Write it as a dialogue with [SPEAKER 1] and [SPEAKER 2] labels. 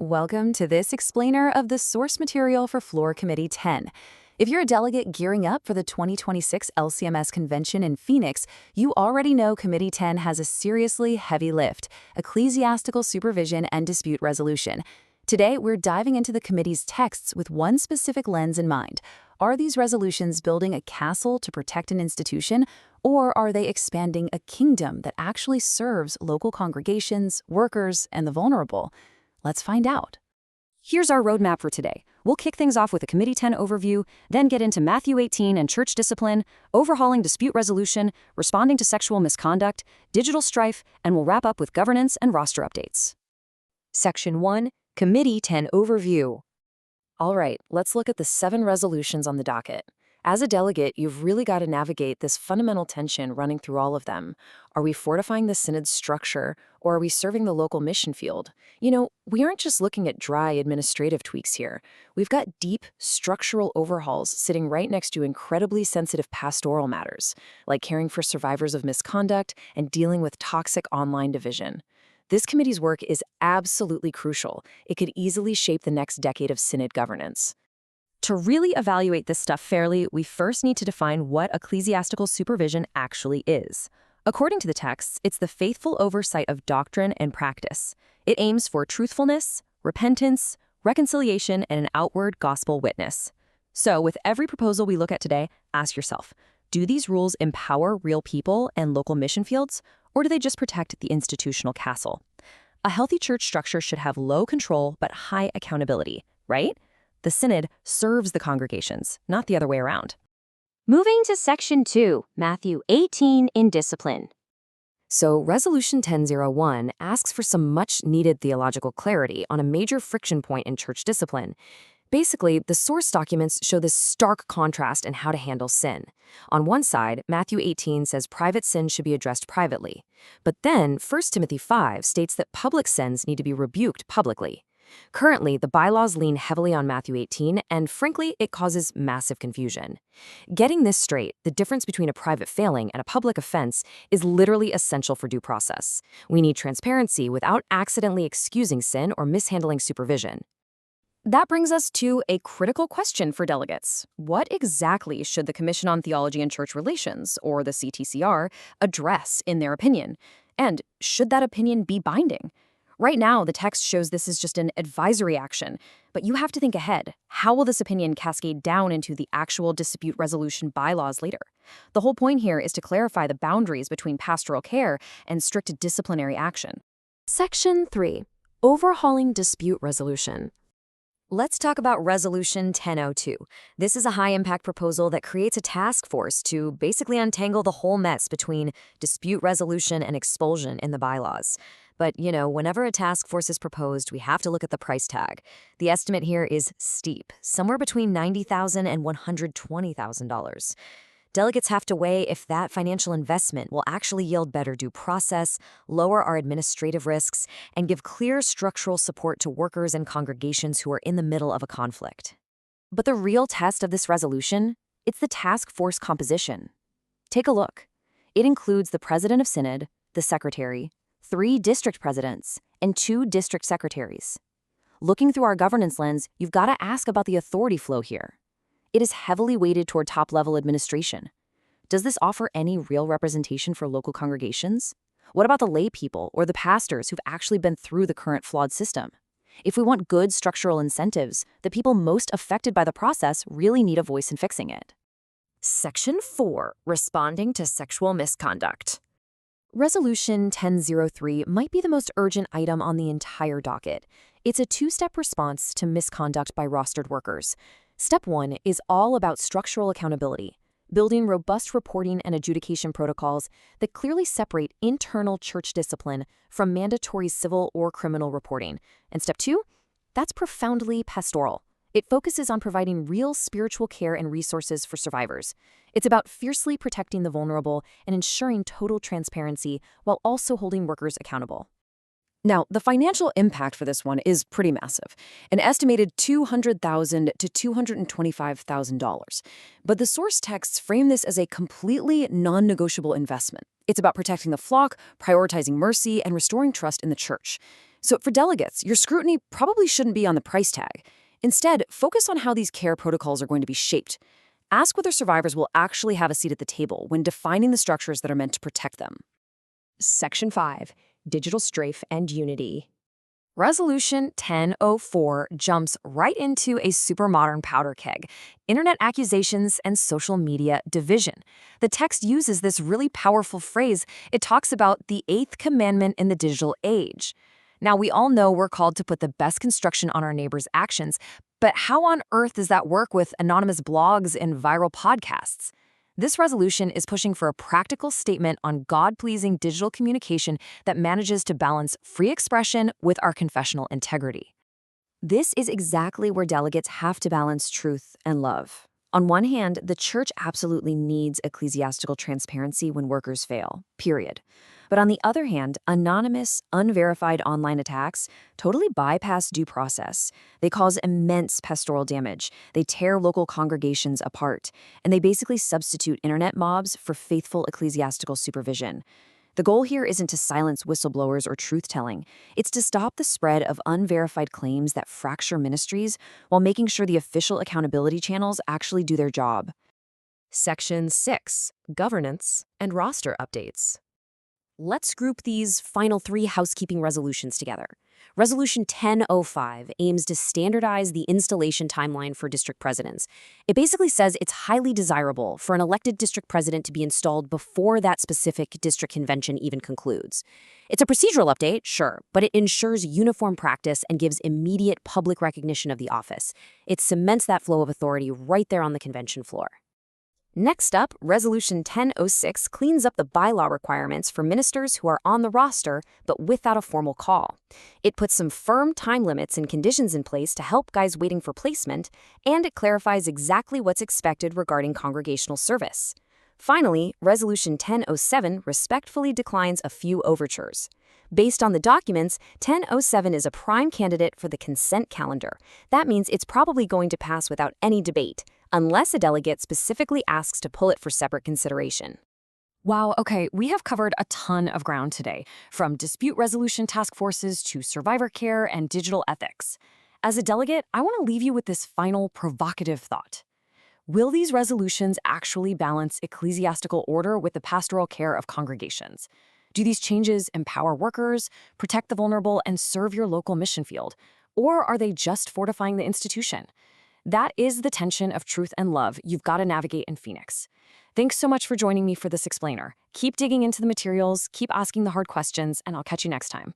[SPEAKER 1] Welcome to this explainer of the source material for Floor Committee 10. If you're a delegate gearing up for the 2026 LCMS Convention in Phoenix, you already know Committee 10 has a seriously heavy lift: Ecclesiastical Supervision and Dispute Resolution. Today, we're diving into the committee's texts with one specific lens in mind. Are these resolutions building a castle to protect an institution, or are they expanding a kingdom that actually serves local congregations, workers, and the vulnerable? Let's find out.
[SPEAKER 2] Here's our roadmap for today. We'll kick things off with a Committee 10 overview, then get into Matthew 18 and church discipline, overhauling dispute resolution, responding to sexual misconduct, digital strife, and we'll wrap up with governance and roster updates. Section 1, Committee 10 Overview. All right, let's look at the 7 resolutions on the docket. As a delegate, you've really got to navigate this fundamental tension running through all of them. Are we fortifying the synod's structure, or are we serving the local mission field? We aren't just looking at dry administrative tweaks here. We've got deep structural overhauls sitting right next to incredibly sensitive pastoral matters, like caring for survivors of misconduct and dealing with toxic online division. This committee's work is absolutely crucial. It could easily shape the next decade of synod governance. To really evaluate this stuff fairly, we first need to define what ecclesiastical supervision actually is. According to the texts, it's the faithful oversight of doctrine and practice. It aims for truthfulness, repentance, reconciliation, and an outward gospel witness. So, with every proposal we look at today, ask yourself, do these rules empower real people and local mission fields, or do they just protect the institutional castle? A healthy church structure should have low control but high accountability, right? The synod serves the congregations, not the other way around.
[SPEAKER 3] Moving to Section 2, Matthew 18 in discipline.
[SPEAKER 2] So Resolution 1001 asks for some much-needed theological clarity on a major friction point in church discipline. Basically, the source documents show this stark contrast in how to handle sin. On one side, Matthew 18 says private sin should be addressed privately. But then 1 Timothy 5 states that public sins need to be rebuked publicly. Currently, the bylaws lean heavily on Matthew 18, and frankly, it causes massive confusion. Getting this straight, the difference between a private failing and a public offense is literally essential for due process. We need transparency without accidentally excusing sin or mishandling supervision. That brings us to a critical question for delegates. What exactly should the Commission on Theology and Church Relations, or the CTCR, address in their opinion? And should that opinion be binding? Right now, the text shows this is just an advisory action, but you have to think ahead. How will this opinion cascade down into the actual dispute resolution bylaws later? The whole point here is to clarify the boundaries between pastoral care and strict disciplinary action.
[SPEAKER 1] Section 3, Overhauling Dispute Resolution.
[SPEAKER 2] Let's talk about Resolution 1002. This is a high-impact proposal that creates a task force to basically untangle the whole mess between dispute resolution and expulsion in the bylaws. But, whenever a task force is proposed, we have to look at the price tag. The estimate here is steep, somewhere between $90,000 and $120,000. Delegates have to weigh if that financial investment will actually yield better due process, lower our administrative risks, and give clear structural support to workers and congregations who are in the middle of a conflict. But the real test of this resolution, it's the task force composition. Take a look. It includes the president of synod, the secretary, 3 district presidents, and 2 district secretaries. Looking through our governance lens, you've got to ask about the authority flow here. It is heavily weighted toward top-level administration. Does this offer any real representation for local congregations? What about the lay people or the pastors who've actually been through the current flawed system? If we want good structural incentives, the people most affected by the process really need a voice in fixing it. Section 4, Responding to Sexual Misconduct. Resolution 1003 might be the most urgent item on the entire docket. It's a 2-step response to misconduct by rostered workers. Step 1 is all about structural accountability, building robust reporting and adjudication protocols that clearly separate internal church discipline from mandatory civil or criminal reporting. And step 2, that's profoundly pastoral. It focuses on providing real spiritual care and resources for survivors. It's about fiercely protecting the vulnerable and ensuring total transparency while also holding workers accountable. Now, the financial impact for this one is pretty massive, an estimated $200,000 to $225,000. But the source texts frame this as a completely non-negotiable investment. It's about protecting the flock, prioritizing mercy, and restoring trust in the church. So for delegates, your scrutiny probably shouldn't be on the price tag. Instead, focus on how these care protocols are going to be shaped. Ask whether survivors will actually have a seat at the table when defining the structures that are meant to protect them.
[SPEAKER 4] Section 5. Digital Strafe and Unity.
[SPEAKER 2] Resolution 1004 jumps right into a super modern powder keg: internet accusations and social media division. The text uses this really powerful phrase. It talks about the 8th commandment in the digital age. Now, we all know we're called to put the best construction on our neighbors' actions, but how on earth does that work with anonymous blogs and viral podcasts? This resolution is pushing for a practical statement on God-pleasing digital communication that manages to balance free expression with our confessional integrity. This is exactly where delegates have to balance truth and love. On one hand, the church absolutely needs ecclesiastical transparency when workers fail, period. But on the other hand, anonymous, unverified online attacks totally bypass due process. They cause immense pastoral damage. They tear local congregations apart. And they basically substitute internet mobs for faithful ecclesiastical supervision. The goal here isn't to silence whistleblowers or truth-telling. It's to stop the spread of unverified claims that fracture ministries while making sure the official accountability channels actually do their job.
[SPEAKER 4] Section 6. Governance and Roster Updates.
[SPEAKER 3] Let's group these final 3 housekeeping resolutions together. Resolution 1005 aims to standardize the installation timeline for district presidents. It basically says it's highly desirable for an elected district president to be installed before that specific district convention even concludes. It's a procedural update, sure, but it ensures uniform practice and gives immediate public recognition of the office. It cements that flow of authority right there on the convention floor. Next up, Resolution 1006 cleans up the bylaw requirements for ministers who are on the roster but without a formal call. It puts some firm time limits and conditions in place to help guys waiting for placement, and it clarifies exactly what's expected regarding congregational service. Finally, Resolution 1007 respectfully declines a few overtures. Based on the documents, 1007 is a prime candidate for the consent calendar. That means it's probably going to pass without any debate, unless a delegate specifically asks to pull it for separate consideration.
[SPEAKER 2] Wow, okay, we have covered a ton of ground today, from dispute resolution task forces to survivor care and digital ethics. As a delegate, I want to leave you with this final provocative thought. Will these resolutions actually balance ecclesiastical order with the pastoral care of congregations? Do these changes empower workers, protect the vulnerable, and serve your local mission field? Or are they just fortifying the institution? That is the tension of truth and love you've got to navigate in Phoenix. Thanks so much for joining me for this explainer. Keep digging into the materials, keep asking the hard questions, and I'll catch you next time.